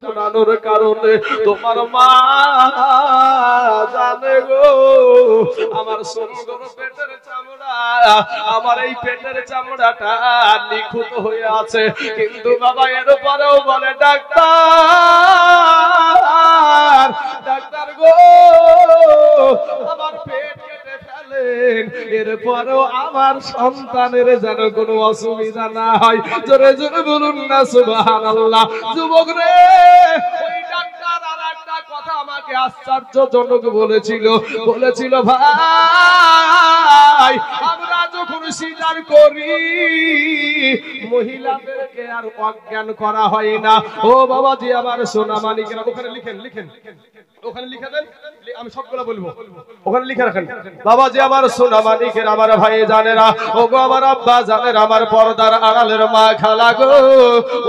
শোনানোর কারণে তোমার মা জানে গো আমার সোনগর পেটের চামড়া, আমার এই পেটের চামড়াটা নিখুঁত হয়ে আছে, কিন্তু বাবা এরপরেও বলে ডাক্তার ডাক্তার গো আমার পেট কেটে ফেলেন, এরপরেও আমার সন্তানের যেন কোনো অসুবিধা না হয়। জোরে জোরে বলুন না সুবহানাল্লাহ। যুবক রে, ওই ডাক্তার আর একটা কথা আমাকে আশ্চর্যজনক বলেছিল ভাই আমরা যখন সিজার করি মহিলাদেরকে আর অজ্ঞান করা হয় না। ও বাবাজি আমার সোনা মানিকেরা, ওখানে লিখেন ওখানে লিখে দেন, আমি সবগুলো বলবো, ওখানে লিখে রাখেন। বাবাজি আমার সোনা মানিকের, আমার ভাই জানেরা, ও গো আমার আব্বা জানেরা, আমার পর্দার আড়ালের মা খালা গো,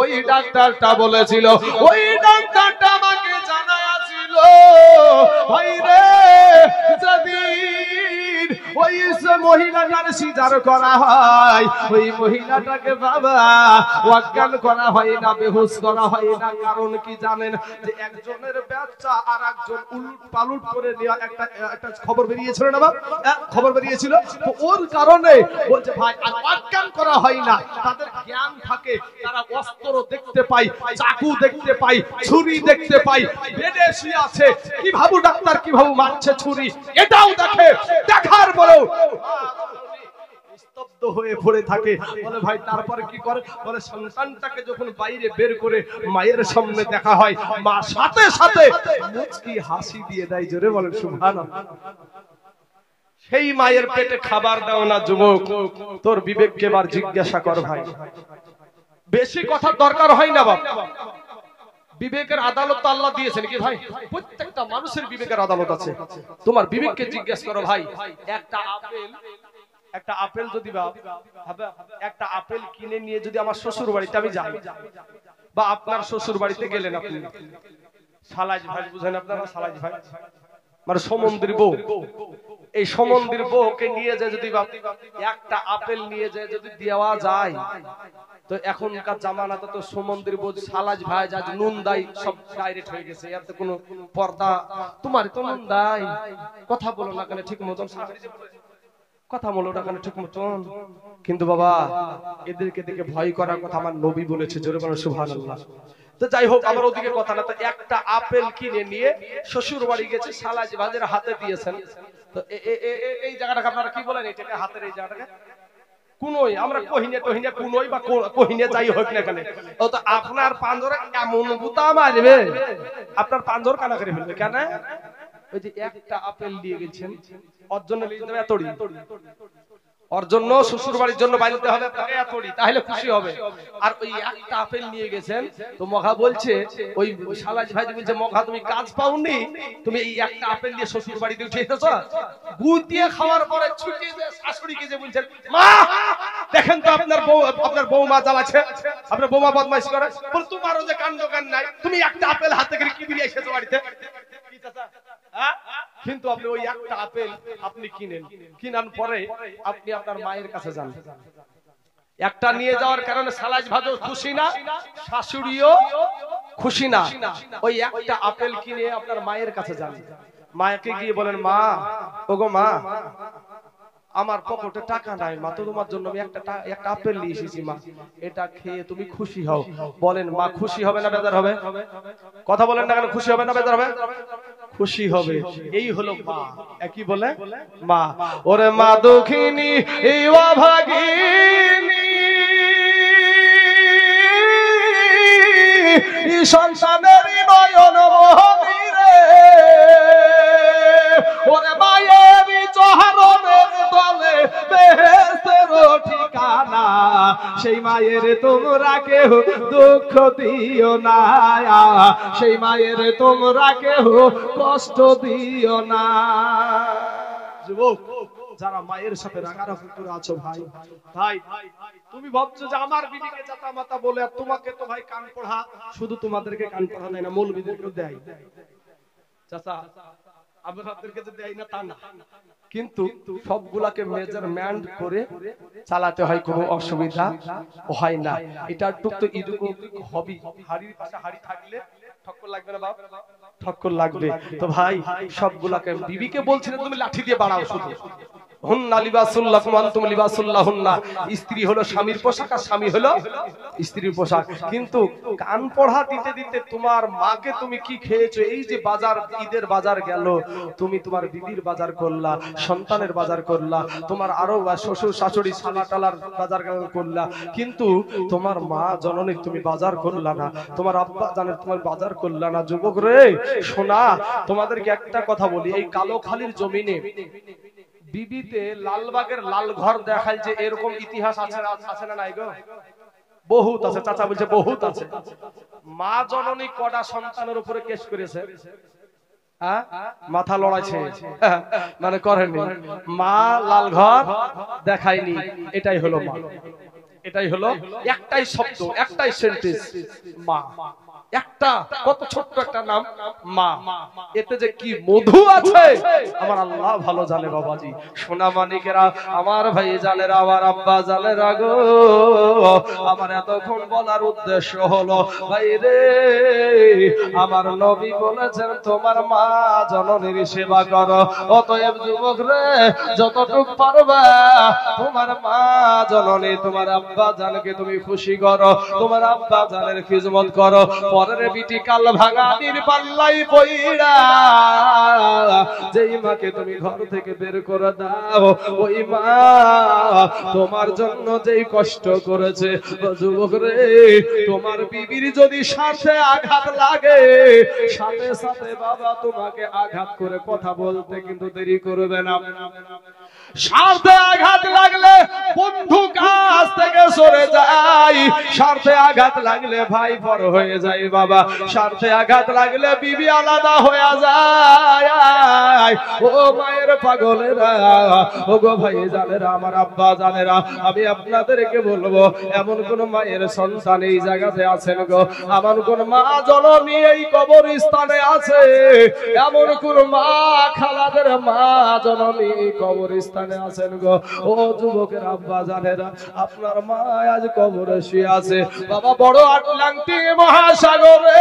ওই ডাক্তারটা বলেছিল, ওই ডাক্তারটা আমাকে জানাইছিল ভাই রে, যেদিন ওই মহিলাটার সিজার করা হয় ওই মহিলাটাকে বাবা অজ্ঞান করা হয় না, বেহুশ করা হয় না। কারণ কি জানেন? যে একজনের বাচ্চা আর একজন উলট পালট করে নেওয়া একটা খবর বেরিয়েছিল না বাবা, খবর বেরিয়েছিল, তো ওর কারণে বলছে ভাই আর অজ্ঞান করা হয় না, তাদের জ্ঞান থাকে, তারা অস্ত্র দেখতে পায়, চাকু দেখতে পায়, ছুরি দেখতে পায়, বেডে শুয়ে আছে, কিভাবে ডাক্তার কিভাবে মারছে ছুরি এটাও দেখে, দেখার পরেও স্তব্ধ হয়ে পড়ে থাকে। বলে ভাই তারপরে কি করে? বলে সন্তানটাকে যখন বাইরে বের করে মায়ের সামনে দেখা হয়, মা সাথে সাথে মুচকি হাসি দিয়ে দেয়। জোরে বলেন সুবহানাল্লাহ। সেই মায়ের পেটে খাবার দাও না যুবক, তোর বিবেককে এবার জিজ্ঞাসা কর ভাই। বেশি কথা দরকার হয় না বাবা, বিবেকের আদালত তো আল্লাহ দিয়েছেন কি ভাই? প্রত্যেকটা মানুষের বিবেকের আদালত আছে। তোমার বিবেককে জিজ্ঞাসা করো ভাই। একটা আপেল যদি একটা আপেল কিনে নিয়ে যদি আমার শ্বশুর বাড়িতে আমি যাই, বা আপনার শ্বশুর বাড়িতে গেলেন, আপনি সালাজ ভাই বুঝেন আপনারা, সালাজ ভাই মানে সমন্দির বউ, এই সমন্দির বউকে নিয়ে যায় যদি একটা আপেল নিয়ে যায় যদি দেওয়া যায়, তো এখনকার জামানাতে তো সমন্দির বউ সালাজ ভাই যা নুন দাই সব ডাইরেক্ট হয়ে গেছে, এতে কোনো পর্দা, তোমার তো নুন দাই, কথা বলো না কেন ঠিক মতন, কথা বলো না কেন ঠিক মতন। কিন্তু বাবা এদেরকে দেখে ভয় করার কথা আমার নবী বলেছে। জোরে বলো সুবহানাল্লাহ। তো যাই হোক, আমার ওদিকে কথা না, তো একটা আপেল কিনে নিয়ে শ্বশুর বাড়ি গেছে, সালাজ ভাজের হাতে দিয়েছেন, তো এই জায়গাটাকে আপনারা কি বলেন? এটাকে হাতের এই জায়গাটাকে কুনই, আমরা কহিনে টহিনে কুনই বা কহিনে যাই হোক না কেন, ও তো আপনার পাঁজরে এমন গুতা মারবে, আপনার পাঁজর কানা করে ফেলবে। কেন? ওই যে একটা আপেল দিয়ে গেছেন, ওর জন্য নিয়ে যাবে এতড়ি, ওর জন্য শ্বশুর বাড়ির জন্য বাইতে হবে এতড়ি, তাহলে খুশি হবে। আর ওই একটা আপেল নিয়ে গেছেন, তো মগা বলছে, ওই সালাজ ভাই বলছে, মগা তুমি কাজ পাওনি, তুমি এই একটা আপেল দিয়ে শ্বশুর বাড়িতে উঠে এসেছো, গুড় দিয়ে খাওয়ার পরে ছুটি দিয়ে শাশুড়িকে যে বলছেন, মা দেখেন তো আপনার বৌমা জ্বালাচ্ছে, আপনার বৌমা বদমাইশ করে, বল তোমারও যে কাণ্ড জ্ঞান নাই, তুমি একটা আপেল হাতে করে কি দিয়ে এসেছো বাড়িতে? কিন্তু আপনি ওই একটা আপেল আপনি কিনার পরে আপনি আপনার মায়ের কাছে যান, একটা নিয়ে যাওয়ার কারণে সালাজ ভাজও খুশি না, শাশুড়িও খুশি না, ওই একটা আপেল কিনে আপনার মায়ের কাছে যান, মাকে গিয়ে বলেন, মা ওগো মা আমার পকেটে টাকা নাই মা, তো তোমার জন্য আমি একটা আপেল নিয়ে এসেছি মা, এটা খেয়ে তুমি খুশি হও। বলেন মা খুশি হবে না বেজার হবে? কথা বলেন না কেন, খুশি হবে না বেজার হবে? খুশি হবে। এই হলো মা। একই বলে মা। ওরে মা দুঃখিনী এই অভাগিনী সন্তানের নয়ন মোহনীরে, ওরে মায়ের চরণের তলে বেহেশতের ঠিকানা, সেই মায়ের তোমরা কেউ দুঃখ দিও না, সেই মায়ের তোমরা কেউ কষ্ট দিও না। যুবক যারা মায়ের সাথে রাগারাগি করে আছো ভাই, তুমি ভাবছো যে আমার বিবিকে জাতা মাতা বলে, আর তোমাকে তো ভাই কান পড়া, শুধু তোমাদেরকে কান পড়া দেয় না, মৌলবীদেরকেও দেয়। চাচা আপনাদেরকে যে দেয় না তা না, কিন্তু সবগুলাকে মেজারমেন্ট করে চালাতে হয়, কোনো অসুবিধা হয় না। এটা টুক তো ইদুক হবি, হাড়ির পাশে হাড়ি থাকলে ঠক্কর লাগবে না বাপ? ঠক্কর লাগবে। তো ভাই সবগুলাকে বিবিকে বলছিলেন তুমি লাঠি দিয়ে বাড়াও শুধু। হুন্না লিবাসুল লাকুম আনতুম লিবাসুল লাহুন্না। স্ত্রী হলো স্বামীর পোশাক আর স্বামী হলো স্ত্রীর পোশাক। কিন্তু কান পড়া দিতে দিতে তোমার মাকে তুমি কি খেয়েছো? এই যে বাজার, ঈদের বাজার গেল, তুমি তোমার বিবির বাজার করলা, সন্তানের বাজার করলা, তোমার আরো শ্বশুর শাশুড়ি শালা টালার বাজার করলা, কিন্তু তোমার মা জননী তুমি বাজার করলা না, তোমার আব্বা জানের তোমার বাজার করলা না। যুবক রে শোনা, তোমাদেরকে একটা কথা বলি, এই কালোখালীর জমিনে বিবিতে লালবাগের লাল ঘর দেখায় যে এরকম ইতিহাস আছে না নাই গো? বহুত আছে। চাচা বলছে বহুত আছে। মা জননী কটা সন্তানের উপরে কেস করেছে? মাথা লড়াইছে, মানে করেনি। মা লাল ঘর দেখায়নি। এটাই হলো মা, এটাই হলো একটাই শব্দ, একটাই সেন্টেন্স, মা। একটা কত ছোট্ট একটা নাম মা, এতে যে কি মধু আছে আমার আল্লাহ ভালো জানে। বাবাজি সোনা মানিকেরা, আমার ভাই জানেরা, আমার আব্বা জানেরা গো, আমার এতক্ষণ বলার উদ্দেশ্য হলো ভাই রে, আমার নবী বলেছেন তোমার মা জননীর সেবা করো। অতএব যুবক রে, যতটুক পারবা তোমার মা জননী তোমার আব্বা জানকে তুমি খুশি করো, তোমার আব্বা জানের খিদমত করো। পরের বিটি কাল ভাঙানির পাল্লাই পইড়া যেই মাকে তুমি ঘর থেকে বের করে দাও, ওই মা তোমার জন্য যেই কষ্ট করেছে। যুবক রে, তোমার বিবির যদি সাথে আঘাত লাগে, সাথে সাথে বাবা তোমাকে আঘাত করে কথা বলতে কিন্তু দেরি করবে না। স্বার্থে আঘাত লাগলে বন্ধু কাছ থেকে সরে যায়, স্বার্থে আঘাত লাগলে ভাই বড় হয়ে যায় বাবা, স্বার্থে আঘাত লাগলে বিবি আলাদা হয়ে যায়। ও মায়ের পাগলেরা, ও গো ভাই জানেরা, আমার আব্বা জানেরা, আমি আপনাদেরকে বলবো, এমন কোন মায়ের সন্তান এই জায়গাতে আছেন গো, এমন কোন মা জননী এই কবরস্থানে আছে, এমন কোন মা খালাদের মা জননী কবরস্থানে আছেন গো। ও যুবকের আব্বা জানেরা, আপনার মা আজ কবরে শুয়ে আছে। বাবা বড় আটলান্টিক মহাসাগরে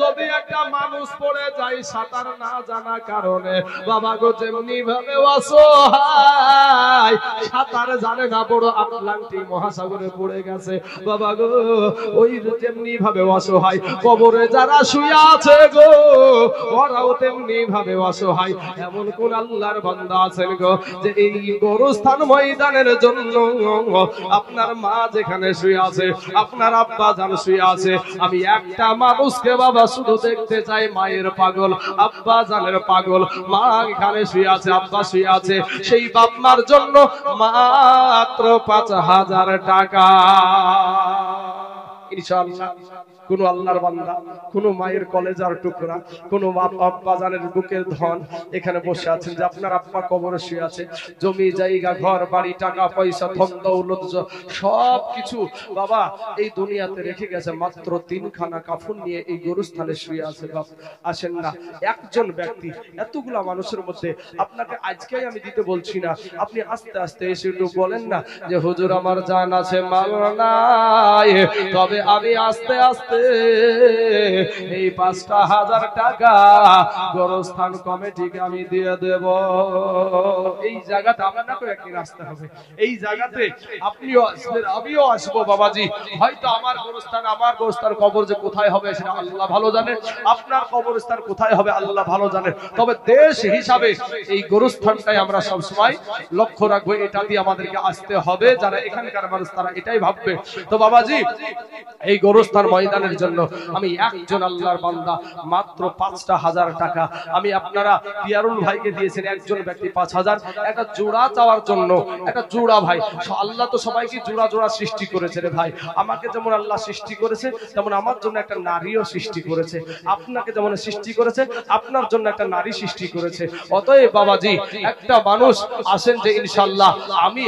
যদি একটা মানুষ পড়ে যায় সাঁতার না জানা কারণে, বাবা গো যেমনি ভাবে অসহায়, সাঁতার জানে না, বড় আটলান্টিক মহাসাগরে পড়ে গেছে, বাবা গো ওই যেমনি ভাবে অসহায় কবরে যারা শুয়ে আছে গো, ওরাও তেমনি ভাবে অসহায়। এমন কোন আল্লাহর বান্দা আছেন গো যে এই গোরস্থান ময়দানের জন্য আপনার মা যেখানে শুয়ে আছে, আপনার আব্বা জান শুয়ে আছে, আমি একটা মানুষকে বাবা শুধু দেখতে চাই, মায়ের পাগল, আব্বা জানের পাগল, মা এখানে শুয়ে আছে, আব্বা শুয়ে আছে, সেই বাপ মার জন্য মাত্র ৫,০০০ টাকা। ইনশাআল্লাহ কোন আল্লাহর বান্দা, কোন মায়ের কলেজার টুকরা, কোন আব্বা জানের বুকের ধন এখানে বসে আছেন যে আপনার আব্বা কবরে শুয়ে আছে, জমি জায়গা ঘর বাড়ি টাকা পয়সা ধন দৌলত সব কিছু বাবা এই দুনিয়াতে রেখে গেছে, মাত্র ৩খানা কাফন নিয়ে এই গোরস্থানে শুয়ে আছে। বাপ আসেন না, একজন ব্যক্তি এতগুলা মানুষের মধ্যে আপনাকে আজকেই আমি দিতে বলছি না, আপনি আস্তে আস্তে এসে একটু বলেন না যে হুজুর আমার জান আছে মাল নাই, তবে আমি আস্তে আস্তে এই ৫,০০০ টাকা গোরস্থান কমিটিকে আমি দিয়ে দেব। এই জায়গাটা আপনাকে একদিন আসতে হবে, এই জায়গাতে আপনিও আসবেন, আমিও আসবো বাবাজি। হয়তো আমার গোরস্থান কবর যে কোথায় হবে সেটা আল্লাহ ভালো জানে, আপনার কবরস্থান কোথায় হবে আল্লাহ ভালো জানে, তবে দেশ হিসাবে এই গোরস্থানটাই আমরা সবসময় লক্ষ্য রাখবো, এটা দিয়ে আমাদেরকে আসতে হবে। যারা এখানকার মানুষ তারা এটাই ভাববে। তো বাবাজি এই গোরস্থান ময়দানের জন্য আমি একজন আল্লাহর বান্দা মাত্র ৫,০০০ টাকা আমি আপনারা পিয়ারুল ভাইকে দিয়েছেন, একজন ব্যক্তি ৫,০০০, একটা জোড়া চাওয়ার জন্য, একটা জোড়া ভাই। আল্লাহ তো সবাইকে জোড়া জোড়া সৃষ্টি করেছে রে ভাই, আমাকে যেমন আল্লাহ সৃষ্টি করেছে তেমন আমার জন্য একটা নারীও সৃষ্টি করেছে, আপনাকে যেমন সৃষ্টি করেছে আপনার জন্য একটা নারী সৃষ্টি করেছে। অতএব বাবাজি একটা মানুষ আসেন যে ইনশাআল্লাহ আমি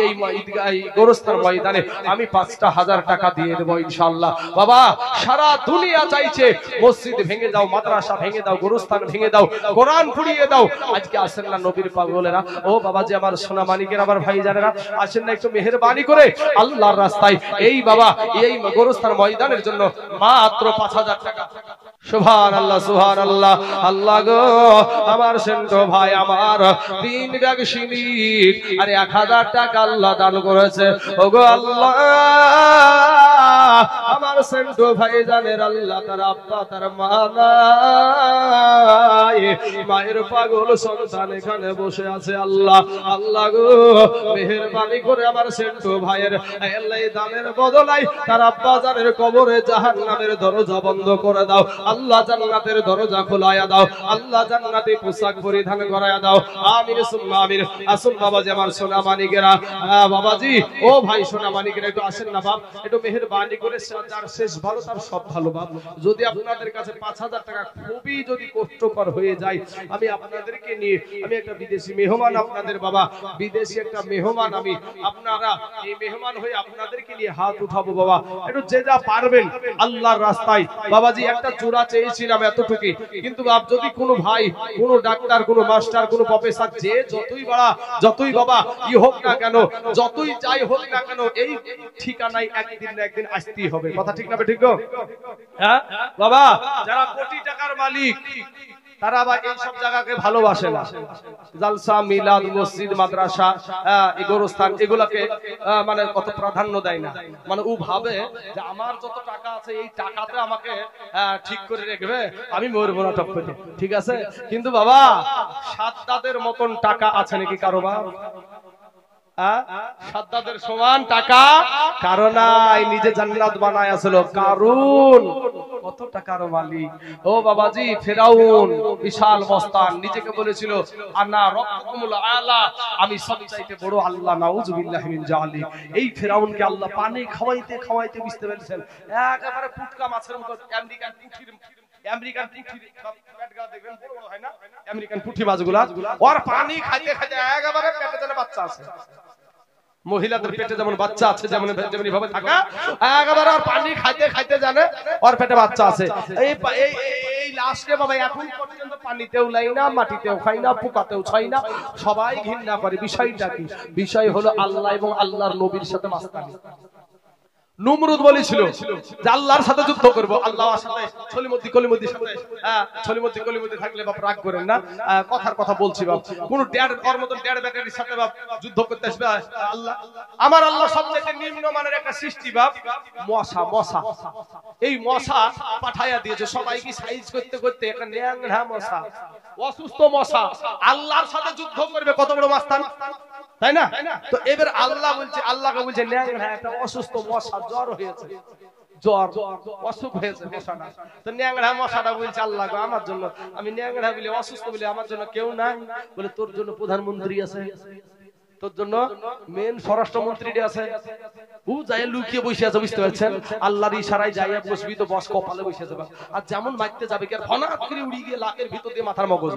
এই গোরস্থান ময়দানে আমি ৫,০০০ টাকা দিয়ে দেবো ইনশাআল্লাহ। বাবা সারা দুনিয়া চাইছে মসজিদ ভেঙে দাও, মাদ্রাসা ভেঙে দাও, গোরস্থান ভেঙে দাও, কোরআন পুড়িয়ে দাও, আজকে আসেন না নবীর পাগলেরা, ও বাবাজি আমার সোনা মানিকের আমার ভাই জানেরা, আসেন না একটু মেহেরবানি করে আল্লাহর রাস্তায় এই বাবা এই গোরস্থান ময়দানের জন্য মাত্র ৫,০০০ টাকা সুবহানাল্লাহ সুবহানাল্লাহ। আল্লাহ গো আমার সেন্টো ভাই আমার 3 ব্যাগ সিমিট আর 1000 টাকা আল্লাহ দান করেছে। ওগো আল্লাহ আমার সেন্টো ভাই জানের আল্লাহ তার আব্বা তার মা নাই, মায়ের পাগল সন্তান এখানে বসে আছে। আল্লাহ আল্লাহ গো মেহেরবানি করে আমার সেন্টো ভাইয়ের আল্লাহ দানের বদলাই তার আব্বা জানের কবরে জাহান্নামের দরজা বন্ধ করে দাও। আল্লাহ জান্নাতের দরজা খোলায়া দাও। আল্লাহ জান্নাতে পোশাক পরিধান করায়া দাও। আমিন সুম্মা আমিন। আসুন বাবাজি আমার সোনা মানিকেরা, বাবাজি ও ভাই সোনা মানিকেরা একটু আসেন না বাপ, একটু মেহেরবানি করে যার শেষ ভালো তার সব ভালো বাপ। যদি আপনাদের কাছে 5000 টাকা খুবই যদি কষ্টকর হয়ে যায়, আমি আপনাদেরকে নিয়ে আমি একটা বিদেশি মেহমান আপনাদের বাবা, বিদেশি একটা মেহমান আমি, আপনারা এই মেহমান হয়ে আপনাদেরকে নিয়ে হাত উঠাবো বাবা। একটু যে যা পারবেন আল্লাহর রাস্তায় বাবাজি একটা চূড়া চেয়েছিলাম এতটুকু, কিন্তু বাপ যদি কোনো ভাই কোনো ডাক্তার কোনো মাস্টার কোনো প্রফেসর যে যতই বাবা ই হোক না কেন, যতই যাই হোক না কেন, এই ঠিকানায় একদিন না একদিন আসতেই হবে। কথা ঠিক না ঠিক গো? হ্যাঁ বাবা, যারা কোটি টাকার মালিক তারা আবার এই সব জায়গাকে ভালোবাসে না। জালসা মিলাদ মসজিদ মাদ্রাসা এই গোরস্থান এগুলাকে মানে কত প্রাধান্য দেয় না। মানে ও ভাবে যে আমার যত টাকা আছে এই টাকাতে আমাকে ঠিক করে রাখবে, আমি মরবো না টপ করে, ঠিক আছে। কিন্তু বাবা সাদ্দাদের মতন টাকা আছে নাকি কারো বাপ? সাদ্দাদের সমান টাকা কারো নাই। নিজে জান্নাত বানায় আসল কারুন, কত টাকার মালিক। ও বাবাজি ফেরাউন বিশাল মস্তান, নিজেকে বলেছিল আনা রব্বুকুমুল আলা, আমি সবচাইতে বড় আল্লাহ, নাউযুবিল্লাহি মিন জালিক। এই ফেরাউনকে আল্লাহ পানি খাওয়াইতে খাওয়াইতে বুঝতে পেরেছেন একেবারে পুটকা মাছের মতো আমেরিকান পুঁঠির পেটগুলা দেখবেন বড় বড় হয় না, আমেরিকান পুঁটি মাছগুলা, ওর পানি খাইতে খাইতে একেবারে পেটে যেন বাচ্চা আছে। মহিলাদের পেটে যেমন বাচ্চা আছে যেমন ভাবে থাকা, একেবারে আর পানি খাইতে খাইতে জানে ওর পেটে বাচ্চা আছে। এই লাস্টে বাবা এখন পর্যন্ত পানিতেও লাই না, মাটিতেও খাই না, পোকাতেও ছাই না, সবাই ঘৃণা করে। বিষয়টা কি? বিষয় হলো আল্লাহ এবং আল্লাহর নবীর সাথে মাস্তানি। নমরুদ বলেছিল যে আল্লাহর সাথে যুদ্ধ করব, আল্লাহর সাথে ছলিমদ্দি কলিমদ্দির সাথে ছলিমদ্দি কলিমদ্দি থাকলে বাপ রাগ করেন না, কথার কথা বলছি বাপ। কোন ড্যাড ওর মতন ড্যাড ব্যাটারির সাথে বাপ যুদ্ধ করতে আসবে আল্লাহ? আমার আল্লাহ সবচেয়ে নিম্ন মানের একটা সৃষ্টি বাপ, মশা। মশা এই মশা পাঠাইয়া দিয়েছে সবাইকে সাইজ করতে করতে, একটা ন্যাংরা মশা, অসুস্থ মশা আল্লাহর সাথে যুদ্ধ করবে, কত বড় মাস্তান, তাই না? তো এবার আল্লাহ বলছে, আল্লাহকে বলছে ন্যাংরা একটা অসুস্থ মশা জ্বর হয়েছে, জ্বর অসুখ হয়েছে মশাটা। তো ন্যাংরা মশাটা বলছে আল্লাহ গো আমার জন্য, আমি ন্যাংরা বলে অসুস্থ বলে আমার জন্য কেউ নাই? বলে তোর জন্য প্রধানমন্ত্রী আছে, তোর জন্য মেন স্বরাষ্ট্রমন্ত্রী আছে, ও যাই লুকিয়ে বসে আছে, বুঝতে পারছেন? আল্লাহর ইশারায় যাইয়া বসবি তো বস কপালে বসে যাবে, আর যেমন মারতে যাবে কি আর হঠাৎ করে উড়ি গিয়ে লাকের ভিতর দিয়ে মাথার মগজ।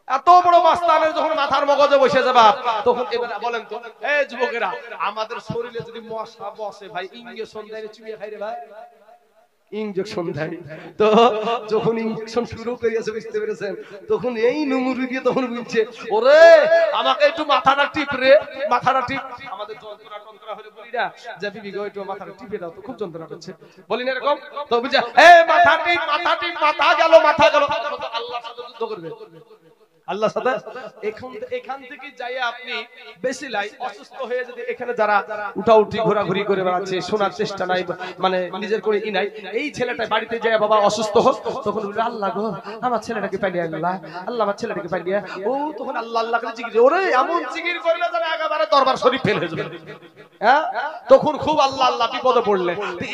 এত বড় মাস্তানের যখন মাথার মগজে বসে যাবে তখন এবার বলেন তো এই যুবকেরা, আমাদের শরীরে যদি মশা বসে ভাই ইঞ্জেকশন দেয়, চুইয়ে খাই রে ভাই, ইঞ্জেকশন দেয়। তো যখন ইঞ্জেকশন শুরু করিয়েছে বুঝতে পেরেছেন, তখন এই নুমুরি দিয়ে তখন বলছে ওরে আমাকে একটু মাথাটা টিপ রে, মাথাটা টিপ। আমাদের যন্ত্রণা টন্ত্রণা হলে বলি না যে বিবি গো একটু মাথাটা টিপে দাও, তো খুব যন্ত্রণা করছে, বলি না এরকম? তো বুঝছে এই মাথা টিপ, মাথা টিপ, মাথা গেল, মাথা গেল, আল্লাহর সাথে যুদ্ধ করবে, আল্লাহর সাথে। এখান থেকে যাই আপনি বেশি লাই অসুস্থ হয়ে যদি এখানে যারা উঠাউঠি ঘোরাঘুরি করে বেড়াচ্ছে, শোনার চেষ্টা নাই, মানে নিজের করে ই নাই, এই ছেলেটা বাড়িতে যায় বাবা অসুস্থ হোক, তখন বলবে আল্লাহ গো আমার ছেলেটাকে পাইলিয়া, আল্লাহ আল্লাহ আমার ছেলেটাকে পাইলিয়া, ও তখন আল্লাহ আল্লাহ করে জিকির, ওরে এমন জিকির করলে যেন একেবারে দরবার শরীফ ফেল হয়ে যাবে। হ্যাঁ তখন খুব আল্লাহ আল্লাহ বিপদে পড়লে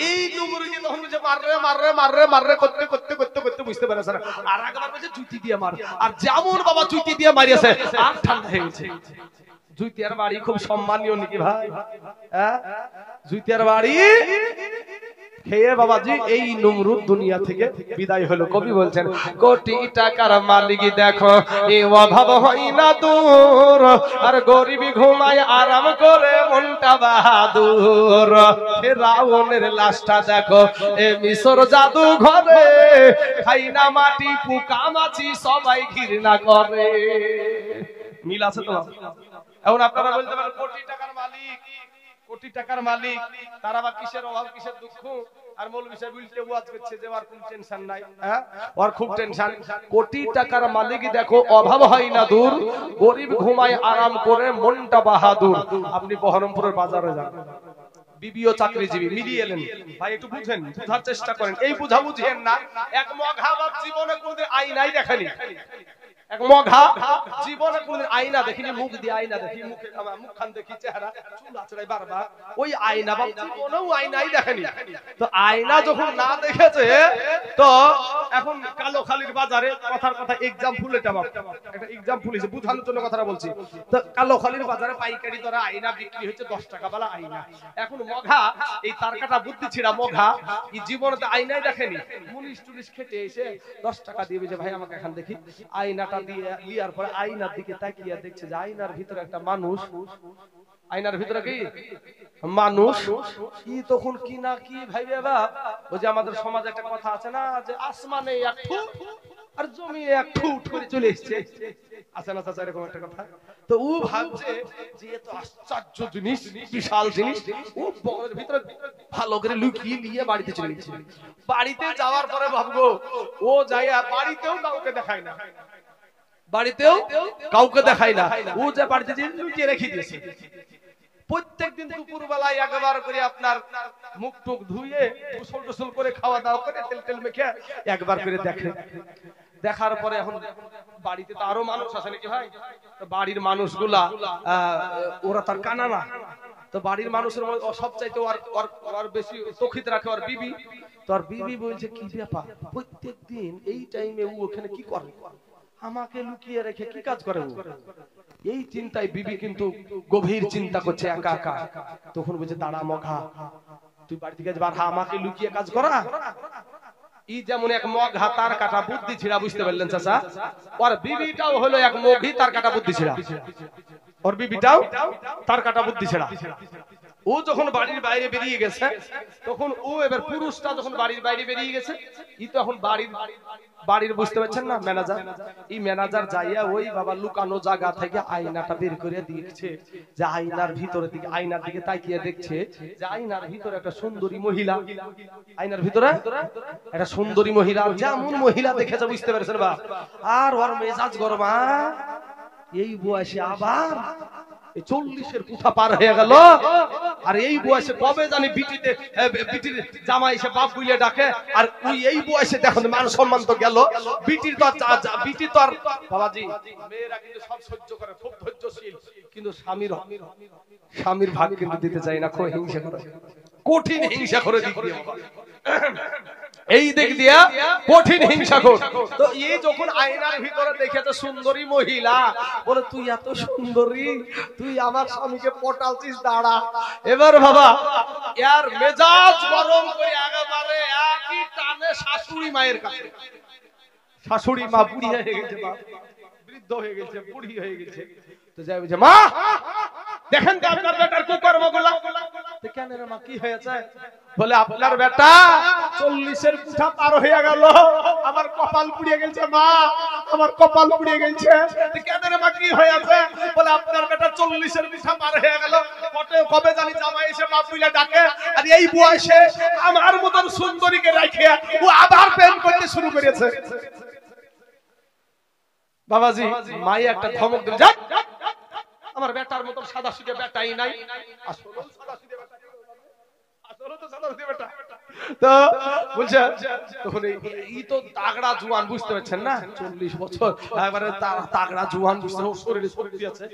এই নমরুদকে তখন বুঝে মাররে মাররে মাররে মাররে করতে করতে করতে করতে বুঝতে পারে স্যার, আর একবার বলছে জুতি দিয়ে মার, আর যেমন বাবা জুতি দিয়ে মারিয়েছে আর ঠান্ডা হয়ে গেছে। জুতিয়ার বাড়ি খুব সম্মানীয় নাকি ভাই? হ্যাঁ জুতিয়ার বাড়ি খেয়ে বাবাজি এই নমরুদ দুনিয়া থেকে বিদায় হলো। কবি বলছেন কোটি টাকার মালিক দেখো এ অভাব হয় না দূর, আর গরিবি ঘুমায় আরাম করে মনটা বাহাদুর। ফেরাউনের লাশটা দেখো এ মিশর জাদু ঘরে, খাই না মাটি পোকা মাছি সবাই ঘৃণা করে। মিল আছে তো? এখন আপনারা বলতে পারেন কোটি টাকার মালিক, কোটি টাকার মালিক, তারা বা কিসের অভাব কিসের দুঃখ? আর মৌলভী সাহেব উল্টে ওয়াজ করছে যে ওর কোনো টেনশন নাই, হ্যাঁ ওর খুব টেনশন। কোটি টাকার মালিক দেখো অভাব হয় না দূর, গরিব ঘুমায় আরাম করে মনটা বাহাদুর। আপনি বহরমপুরের বাজারে যান, বিবিও চাকরিজীবী মিলিয়ে এলেন, ভাই একটু বুঝেন, বুঝার চেষ্টা করেন, এই বুঝা বুঝেন না। এক মঘা বাপ জীবনে কোনদিন আয়নাই দেখেনি, এক মঘা জীবনে কোনদিন আয়না দেখিনি, মুখ দিয়ে আয়না দেখি, মুখে মুখখান দেখি, চেহারা চুল আছড়াই বারবার, ওই আয়না বাপ জীবনেও আয়নাই দেখেনি। তো আয়না যখন না দেখেছে, তো এখন কালোখালীর বাজারে, কথার কথা এক্সাম্পল, এটা বাপ একটা এক্সাম্পল হিসেবে বুঝানোর জন্য কথাটা বলছি। তো কালোখালীর বাজারে পাইকারি দরে আয়না বিক্রি হচ্ছে 10 টাকা বালা আয়না। এখন মঘা এই তার কাটা বুদ্ধি ছিড়া মঘা এই জীবনে আয়নাই দেখেনি, মুনিশ টুনিশ খেটে এসে 10 টাকা দিয়ে বলছে ভাই আমাকে এখান দেখি। আয়নাটা দিয়ে লিয়ার পরে আয়নার দিকে তাকিয়ে দেখছে যে আয়নার ভিতরে একটা মানুষ, আয়নার ভিতরে কি মানুষ, কি তখন কি না কি ভাই বাবা। ওই যে আমাদের সমাজে একটা কথা আছে না, যে আসমানে এক ফুট আর জমিনে এক ফুট করে চলে এসছে, আছে না চাচা এরকম একটা কথা। তো ও ভাবছে যে এত আশ্চর্য জিনিস, বিশাল জিনিস, ও বগলের ভিতরে ভালো করে লুকিয়ে নিয়ে বাড়িতে চলে গেছে। বাড়িতে যাওয়ার পরে ভাববো ও যাইয়া বাড়িতেও কাউকে দেখায় না, বাড়িতেও কাউকে দেখায় না, ও যে বাড়িতে যে লুকিয়ে রেখে দিয়েছে। প্রত্যেকদিন দুপুর বেলায় একবার করে আপনার মুখ টুক ধুয়ে গোসল টোসল করে খাওয়া দাওয়া করে তেল তেল মেখে একবার করে দেখে। দেখার পরে এখন বাড়িতে তো আরো মানুষ আছে নাকি ভাই, তো বাড়ির মানুষগুলা ওরা তার কানা না, তো বাড়ির মানুষের মধ্যে সবচাইতে ওর বেশি তখিত রাখে ওর বিবি। তো ওর বিবি বলছে কি ব্যাপার প্রত্যেকদিন এই টাইমে ও ওখানে কি করে, আমাকে লুকিয়ে রেখে কি কাজ করে। এই চিন্তায় বিবি কিন্তু গভীর চিন্তা করছে একা একা। তখন বলছে দাঁড়া মঘা, তুই বাড়ি থেকে যাবার, আমাকে লুকিয়ে কাজ করা। ই যেমন এক মঘা তার কাটা বুদ্ধি ছিড়া, বুঝতে পারলেন চাচা? ওর বিবিটাও হলো এক মঘি তার কাটা বুদ্ধি ছিড়া, ওর বিবিটাও তার কাটা বুদ্ধি ছিড়া। ও যখন বাড়ির বাইরে বেরিয়ে গেছে, তখন ও এবার পুরুষটা যখন বাড়ির বাইরে বেরিয়ে গেছে, ই তো এখন বাড়ির বুঝতে পারছেন না ম্যানেজার, এই ম্যানেজার যাইয়া ওই বাবা লুকানো জায়গা থেকে আয়নাটা বের করে দিয়েছে, যে আয়নার ভিতরে দিকে, আয়নার দিকে তাকিয়ে দেখছে যে আয়নার ভিতরে একটা সুন্দরী মহিলা, আয়নার ভিতরে একটা সুন্দরী মহিলা, যেমন মহিলা দেখেছে বুঝতে পেরেছেন বা। আর ওর মেজাজ গরমা, এই বয়সে আবার 40-এর কুঠা পার হয়ে গেল, আর এই বয়সে কবে জানি বিটির জামাই এসে বাপ বুইলে ডাকে, আর ওই এই বয়সে দেখুন মান সম্মান তো গেল, বিটি তো আর বাবাজি মেয়েরা কিন্তু সব সহ্য করে, খুব ধৈর্যশীল, কিন্তু স্বামীর ভাগ কিন্তু দিতে চায় না, খুব হিংসা করে, কঠিন হিংসা করে দিতে বাবা, এই দিক দিয়া কঠিন হিংসা কর। তো এই যখন আয়নার ভিতরে দেখেছে সুন্দরী মহিলা, বলে তুই এত সুন্দরী, তুই আমার স্বামীকে পটালছিস, দাঁড়া। এবার বাবা ইয়ার মেজাজ গরম করে একেবারে একই টানে শাশুড়ি মায়ের কাছে, শাশুড়ি মা বুড়ি হয়ে গেছে, বৃদ্ধ হয়ে গেছে, বুড়ি হয়ে গেছে। তো যাই বলছে মা দেখেন তো আপনার বেটার কুকর্মগুলো। কেন রে মা কি হয়েছে? বলে আপনার বেটা 40-এর কুঠা পার হয়ে গেল, আমার কপাল পুড়িয়ে গেছে মা, আমার কপাল পুড়িয়ে গেছে। কেন রে মা কি হয়েছে? বলে আপনার বেটা 40-এর কুঠা পার হয়ে গেল, কবে জানি জামাই এসে মা বুইলা ডাকে, আর এই বয়সে আমার মতন সুন্দরীকে রেখে ও আবার প্রেম করতে শুরু করেছে। বাবাজি মাই একটা ধমক দিল, যাক আমার বেটার মতন সাদা সিধে বেটাই নাই, আসলে সাদা সিধে বেটা, আসলে তো সাদা সিধে বেটা। তো বলছে তখন এই তো তাগড়া জওয়ান, বুঝতে পারছেন না, 40 বছর একবারে তাগড়া জওয়ান, বুঝতে শরীরে শক্তি আছে,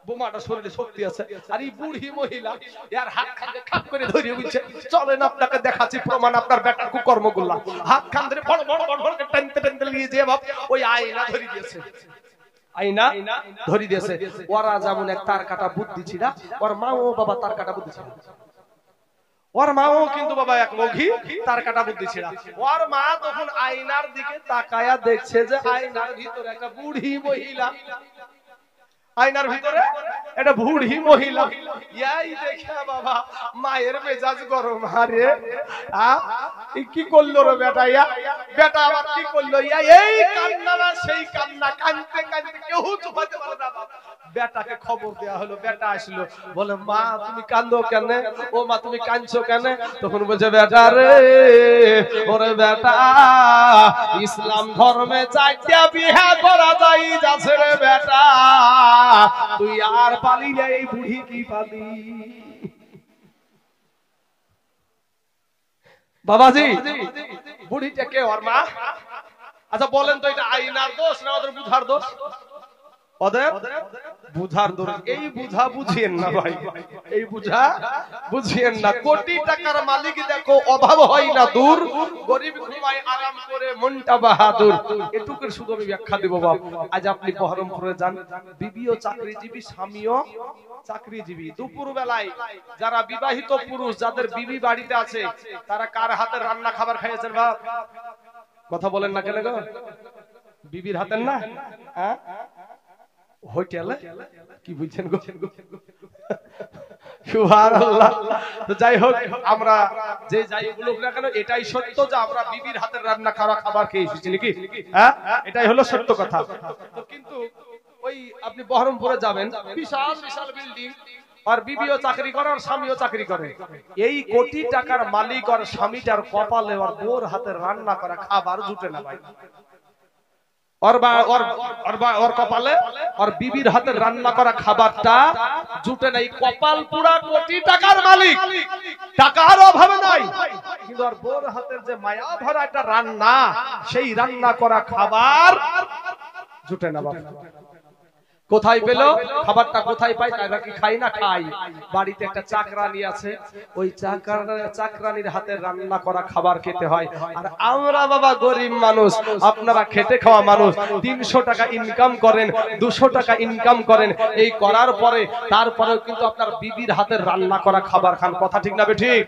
বোমাটা শরীরে শক্তি আছে। আর এই বুড়ি মহিলা ইয়ার হাত খানে খাপ করে ধরে বলছে চলেন আপনাকে দেখাচ্ছি প্রমাণ আপনার বেটার কুকর্মগুলো। হাত খান ধরে বড় বড় বড় বড় টানতে টানতে নিয়ে যে বাপ ওই আয়না ধরে দিয়েছে, আয়না ধরে দিয়েছে। ওরা যেমন এক তার কাটা বুদ্ধি ছিল, ওর মা ও বাবা তার কাটা বুদ্ধি ছিল, ওর মাও কিন্তু বাবা এক মঘি তার কাটা বুদ্ধি ছিল। ওর মা তখন আয়নার দিকে তাকায়া দেখছে যে আয়নার ভিতরে একটা বুড়ি মহিলা, আয়নার ভিতরে একটা বুড়ি মহিলা, এই দেখে বাবা মায়ের মেজাজ গরম। আরে কি করলো রে বেটা, বেটা আবার কি করলো, এই কান্না না সেই কান্না, কাঁদতে কাঁদতে কেউ চুপাতে পারে না। বেটাকে খবর দেয়া হলো, বেটা আসলো, বলে মা তুমি কাঁদো কেন, ও মা তুমি কাঁদছো কেন? তখন বলছে বেটা রে, ওরে বেটা ইসলাম ধর্মে 4টা বিয়ে করা যায় যাচ্ছে রে বেটা, তুই আর পালি না, এই বুড়ি কি পালি? বাবাজি বুড়িটা কে, ওর মা? আচ্ছা বলেন তো এটা আইনার দোষ না ওদের বুঝার দোষ? ওদের বুঝার দোষ। এই বুঝা বুঝিয়েন না ভাই, এই বুঝা বুঝিয়েন না। কোটি টাকার মালিক দেখো অভাব হয় না দূর, গরিব ঘুমায় আরাম করে মনটা বাহাদুর। এটুকুর শুধু আমি ব্যাখ্যা দেব বাপ। আজ আপনি বহরমপুরে যান, বিবিও চাকরিজীবী, স্বামীও চাকরিজীবী। দুপুর বেলায় যারা বিবাহিত পুরুষ যাদের বিবি বাড়িতে আছে, তারা কার হাতের রান্না খাবার খাইয়েছেন বাপ? কথা বলেন না কেন গো? বিবির হাতের না? হ্যাঁ হোটেলে কি বুঝছেন গো? সুবহানাল্লাহ। তো যাই হোক, আমরা যে যাই বলুক না কেন, এটাই সত্য যে আমরা বিবির হাতের রান্না খাবার খেয়ে এসেছি নাকি? হ্যাঁ এটাই হলো সত্য কথা। তো কিন্তু ওই আপনি বহরমপুরে যাবেন, বিশাল বিশাল বিল্ডিং, আর বিবিও চাকরি করে আর স্বামীও চাকরি করে। এই কোটি টাকার মালিক আর স্বামীটার কপালে আর বোর হাতের রান্না করা খাবার জুটে না ভাই। ওর কপালে ওর বিবির হাতের রান্না করা খাবারটা জুটে নাই। কপাল পুরা কোটি টাকার মালিক, টাকার অভাবে নাই, কিন্তু আর বোর হাতের যে মায়া ভরা একটা রান্না, সেই রান্না করা খাবার জুটে না বাবা। কোথায় পেল খাবারটা? কোথায় পাই? তারা কি খাই না? খাই। বাড়িতে একটা চাকরানি আছে, ওই চাকরানির হাতের রান্না করা খাবার খেতে হয়। আর আমরা বাবা গরিব মানুষ, আপনারা খেটে খাওয়া মানুষ, 300 টাকা ইনকাম করেন, 200 টাকা ইনকাম করেন, এই করার পরে তারপরেও কিন্তু আপনার বিবির হাতের রান্না করা খাবার খান। কথা ঠিক না ঠিক?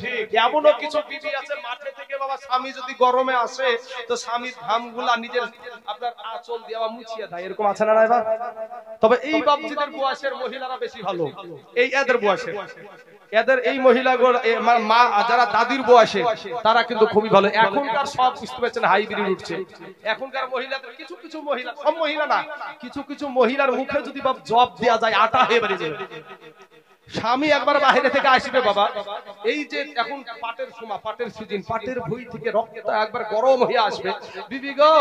এমনও কিছু বিবি আছে মাঠে থেকে বাবা, স্বামী যদি গরমে আসে তো স্বামীর ঘামগুলা নিজের আপনার আঁচল দিয়ে মুছিয়ে দেয়, এরকম আছে না বাবা? তবে এই বাবজিদের বয়সের মহিলারা বেশি ভালো, এই এদের বয়সে, এদের এই মহিলাগুলো মা যারা দাদির বয়সে, তারা কিন্তু খুবই ভালো। এখনকার সব বুঝতে পারছেন হাইব্রিড উঠছে। এখনকার মহিলাদের কিছু কিছু মহিলা, সব মহিলা না, কিছু কিছু মহিলার মুখে যদি বাপ জব দেওয়া যায়, আটা হয়ে বেরিয়ে যাবে। স্বামী একবার বাইরে থেকে আসবে বাবা, এই যে এখন পাটের সময়, পাটের সিজন, পাটের ভুঁই থেকে রক্ত একবার গরম হয়ে আসবে, বিবি গো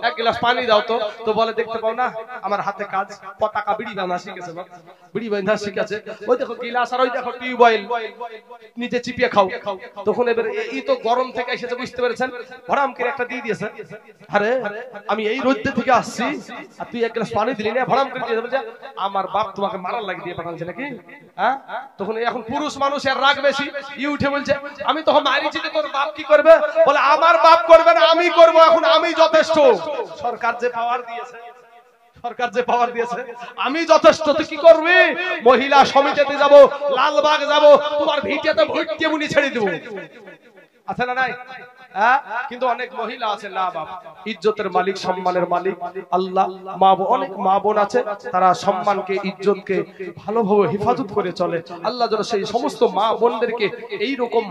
1 গ্লাস পানি দাও তো। তো বলে দেখতে পাও না আমার হাতে কাজ, পতাকা বিড়ি বাঁধা শিখেছে, বিড়ি বাঁধা শিখেছে, ওই দেখো গিলাস আর ওই দেখো টিউবওয়েল, নিচে চিপিয়ে খাও। তখন এবার এই তো গরম থেকে এসেছে, বুঝতে পেরেছেন, ভরাম করে একটা দিয়ে দিয়েছে। আরে আমি এই রোদ্দে থেকে আসছি আর তুই 1 গ্লাস পানি দিলি না, ভরাম করে দিয়ে বলছে আমার বাপ তোমাকে মারার লাগি দিয়ে পাঠাচ্ছে নাকি? হ্যাঁ তখন এখন পুরুষ মানুষ এর রাগ বেশি, ই উঠে বলছে আমি তখন মারিছি, তোর বাপ কি করবে? বলে আমার বাপ করবে না, আমি করব, এখন আমি যথেষ্ট। সরকার যে পাওয়ার দিয়েছে, সরকার যে পাওয়ার দিয়েছে, আমি যথেষ্ট, তুই কি করবি? মহিলা সমিতিতে যাব, লালবাগ যাব, তোমার ভিটেতে ভোট দিয়ে মুনি ছেড়ে দেব, আছে না নাই? কিন্তু অনেক মহিলা আছে না বাপ, ইজ্জতের মালিক, সম্মানের মালিক আল্লাহ। মা অনেক মা বোন আছে, তারা সম্মানকে, ইজ্জতকে ভালোভাবে হেফাজত করে চলে। আল্লাহ যেন সেই সমস্ত মা বোনদেরকে এইরকম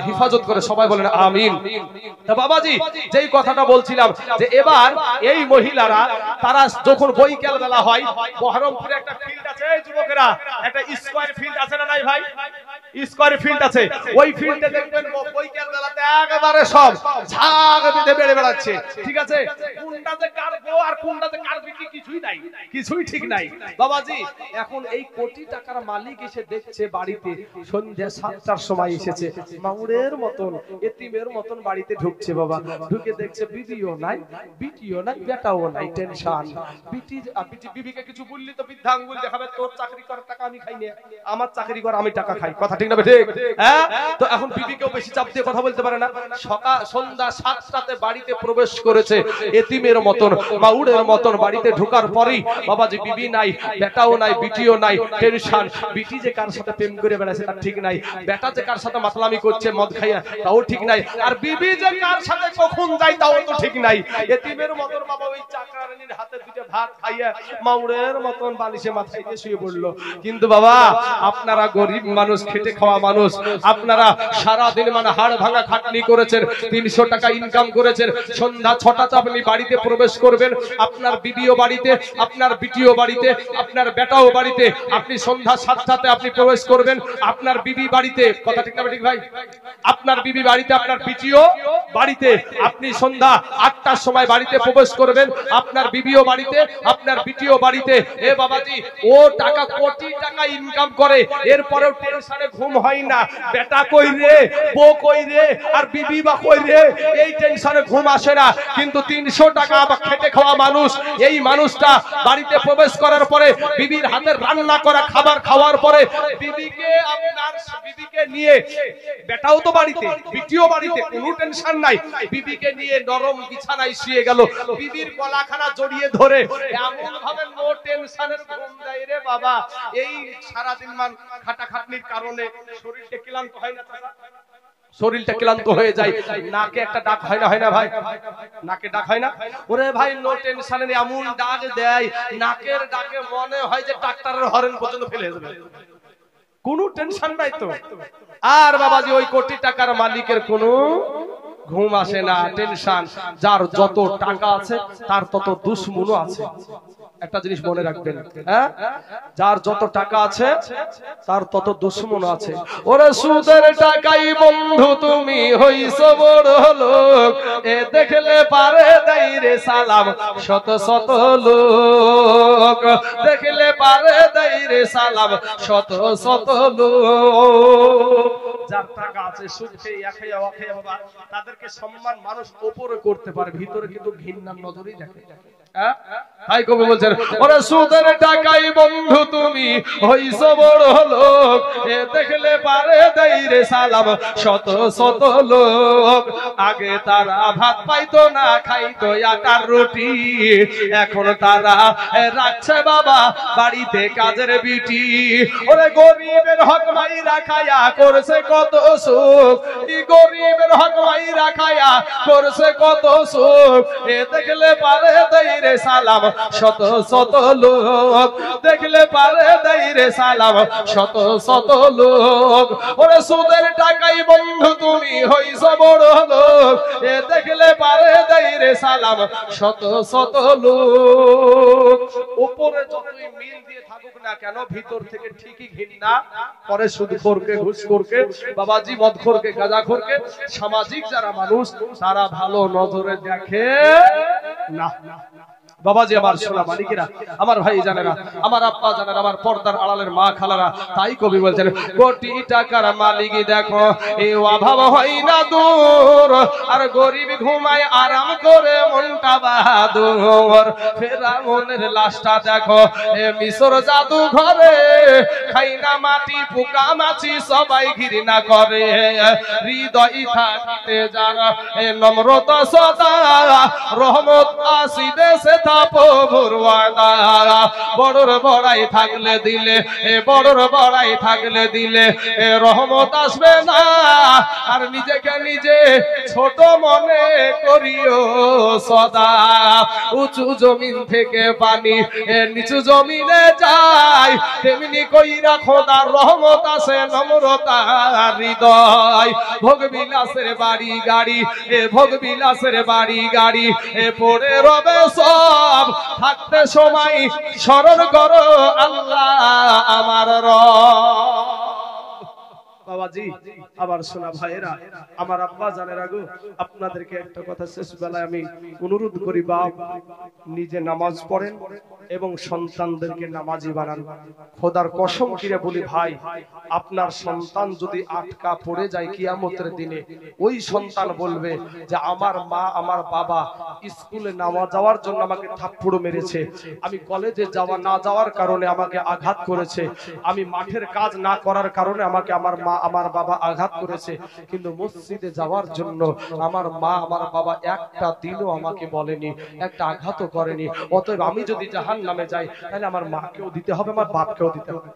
হেফাজত করে, সবাই বলেন আমিন। তা বাবাজি যেই কথাটা বলছিলাম, যে এবার এই মহিলারা তারা যখন বৈকাল বেলা হয়, বহরমপুরে একটা ফিল্ড আছে, এই যুবকেরা একটা স্কয়ার ফিল্ড আছে না নাই ভাই? স্কয়ার ফিল্ড আছে, ওই ফিল্ডে দেখবেন বৈকাল বেলাতে একেবারে সব ঝাগ বেঁধে বেড়ে বেড়াচ্ছে, ঠিক আছে? কোনটা যে কার বউ আর কোনটা যে কার বিটি কিছুই নাই, কিছুই ঠিক নাই বাবাজি। এখন এই কোটি টাকার মালিক এসে দেখছে বাড়িতে সন্ধ্যা 7টার সময় এসেছে, মাউরের মতন, এতিমের মতন বাড়িতে ঢুকছে বাবা। ঢুকে দেখছে বিবিও নাই, বিটিও নাই, বেটাও নাই, টেনশন। বিবিকে কিছু বললি তো বৃদ্ধা আঙ্গুল দেখাবে, তোর চাকরি করার টাকা আমি খাই না, আমার চাকরি কর আমি টাকা খাই। কথা ঠিক না ঠিক? হ্যাঁ। তো এখন বিবিকেও বেশি চাপ দিয়ে কথা বলতে পারে না। সন্ধ্যা 7টাতে বাড়িতে প্রবেশ করেছে, এতিমের এতিমের মতন মাউড়ের মতন বাড়িতে ঢোকার পরেই বাবাজি বিবি নাই, বেটাও নাই, বিটিও নাই, টেনশন। বিটি যে কার সাথে প্রেম করে বেড়াচ্ছে তার ঠিক নাই, বেটা যে কার সাথে মাতলামি করছে মদ খাইয়া তাও ঠিক নাই, আর বিবি যে কার সাথে কখন যায় তাও তো ঠিক নাই। এতিমের মতন বাবা ওই চাকরানির হাতে দুটো ভাত খাইয়া মাউড়ের মতন বালিশে মাথায় দিয়ে শুয়ে পড়লো। কিন্তু বাবা আপনারা গরিব মানুষ, খেটে খাওয়া মানুষ, আপনারা সারা দিন মানে হাড় ভাঙা খাটনি করেছেন, 300 টাকা ইনকাম করেছেন, সন্ধ্যা 6টাতে আপনি বাড়িতে প্রবেশ করবেন, আপনার বিবিও বাড়িতে, আপনার বিটিও বাড়িতে, আপনার বেটাও বাড়িতে, আপনি সন্ধ্যা 7টাতে আপনি প্রবেশ করবেন, আপনার বিবি বাড়িতে, কথা ঠিক না ঠিক ভাই? আপনার বিবি বাড়িতে, আপনার বিটিও বাড়িতে, আপনি সন্ধ্যা 8টার সময় বাড়িতে প্রবেশ করবেন, আপনার বিবিও বাড়িতে, আপনার বিটিও বাড়িতে। এ বাবাজি ও টাকা কোটি টাকা ইনকাম করে, এরপরেও টেনশনে ঘুম হয় না, বেটা কই রে, বউ কই রে, আর বিবি বা কই রে, এই টেনশনে ঘুম আসে না। কিন্তু 300 টাকা বা খেটে খাওয়া মানুষ, এই মানুষটা বাড়িতে প্রবেশ করার পরে বিবির হাতের রান্না করা খাবার খাওয়ার পরে বিবিকে, আপনার বিবিকে নিয়ে, বেটাও তো বাড়িতে, বিটিও বাড়িতে, কোনো টেনশন নাই, বিবিকে নিয়ে নরম বিছানায় শুয়ে গেল, বিবির গলাখানা জড়িয়ে ধরে এমন ভাবে নো টেনশনের ঘুম দেয় রে বাবা। এই সারা দিন মান খাটাখাটনির কারণে শরীরটা ক্লান্ত হয় না, শরীরটা ক্লান্ত হয়ে যায়, নাকে একটা ডাক হয় না, হয় না ভাই? নাকে ডাক হয় না? ওরে ভাই নো টেনশনে এমন ডাক দেয়, নাকের ডাকে মনে হয় যে ডাক্তারের হরেন পর্যন্ত ফেলে দেবে, কোনো টেনশন নাই তো। আর বাবাজি ওই কোটি টাকার মালিকের কোনো ঘুম আসে না, টেনশন। যার যত টাকা আছে তার তত দুশ্মনও আছে, একটা জিনিস মনে রাখবেন, হ্যাঁ? যার যত টাকা আছে তার তত দুশ্মন আছে। ওরে সুদের টাকাই বন্ধু তুমি হইছো বড় লোক, এ দেখলে পারে দেই রে সালাম শত শত লোক, দেখলে পারে দেই রে সালাম শত শত লোক। যার টাকা আছে সুদ খেয়ে একাই অখাই বাবা, তাদেরকে সম্মান মানুষ উপরে করতে পারে, ভিতরে কিন্তু ঘৃণার নজরেই দেখে। তাই কবি বলছেন ওরে সুদের টাকাই বন্ধু তুমি হইছো বড় লোক, এ দেখলে পারে দেই রে সালাম শত শত লোক। আগে তারা ভাত পাইতো না, খাইতো আটার রুটি, এখন তারা রাখছে বাবা বাড়িতে কাজের বিটি। ওরে গরিবের হক মাইরা খায়া করছে কত সুখ, গরিবের হক মাইরা খায়া করছে কত সুখ, এ দেখলে পারে দেই রে সালাম শত শত লোক, দেখলে পারে দেই রে সালাম শত শত লোক। ওরে সুদের টাকাই বন্ধু তুমি হইছো বড় লোক, এ দেখলে পারে দেই রে সালাম শত শত লোক। উপরে যতই মিল দিয়ে থাকুক না কেন, ভিতর থেকে ঠিকই ঘৃণা করে সুদখোরকে, ঘুষখোরকে, বাবাজি মদখোরকে, গাঁজাখোরকে। সামাজিক যারা মানুষ তারা ভালো নজরে দেখে না। বাবাজি আমার সোনা মালিকেরা, আমার ভাই জানেরা, আমার আব্বা জানেরা, আমার পর্দার আড়ালের মা খালারা, তাই কবি বলছেন কোটি টাকার মালিক দেখো এই অভাব হয় না দূর, আর গরিব ঘুমায় আরাম করে মনটা বাহাদুর। ফেরাউনের লাশটা দেখো এ মিশর জাদু ঘরে, খাই না মাটি পোকা মাছি সবাই ঘৃণা করে। হৃদয় থাকিতে যারা এ নম্রতা সদা, রহমত আসিবে সে প্রভুর ওয়াদা। বড়র বড়াই থাকলে দিলে, বড়র বড়াই থাকলে দিলে রহমত আসবে না, আর নিজেকে নিজে ছোট মনে করিও সদা। উঁচু জমিন থেকে পানি নিচু জমিনে যায়, তেমনি কইরা খোদার রহমত আসে নম্রতা হৃদয়। ভোগ বিলাসের বাড়ি গাড়ি, ভোগ বিলাসের বাড়ি গাড়ি পড়ে রবে সব, থাকতে সময় স্মরণ করো আল্লাহ আমার রব। বাবাজি আবার শোনা ভাইরা, আমার আব্বা জানেরা গো, আপনাদেরকে একটা কথা শেষ বেলায় আমি অনুরোধ করি, বাপ নিজে নামাজ পড়েন এবং সন্তানদেরকে নামাজি বানান। খোদার কসম কিরে বলি ভাই, আপনার সন্তান যদি আটকা পড়ে যায় কিয়ামতের দিনে, ওই সন্তান বলবে যে আমার মা আমার বাবা স্কুলে না যাওয়ার জন্য আমাকে থাপ্পড় মেরেছে, আমি কলেজে যাওয়া না যাওয়ার কারণে আমাকে আঘাত করেছে, আমি মাঠের কাজ না করার কারণে আমাকে আমার মা আমার আমার বাবা আঘাত করেছে, কিন্তু মসজিদে যাওয়ার জন্য আমার মা আমার বাবা একটা দিনও আমাকে বলেনি, একটা আঘাতও করেনি। অতএব আমি যদি জাহান্নামে যাই তাহলে আমার মাকেও দিতে হবে, আমার বাপকেও দিতে হবে।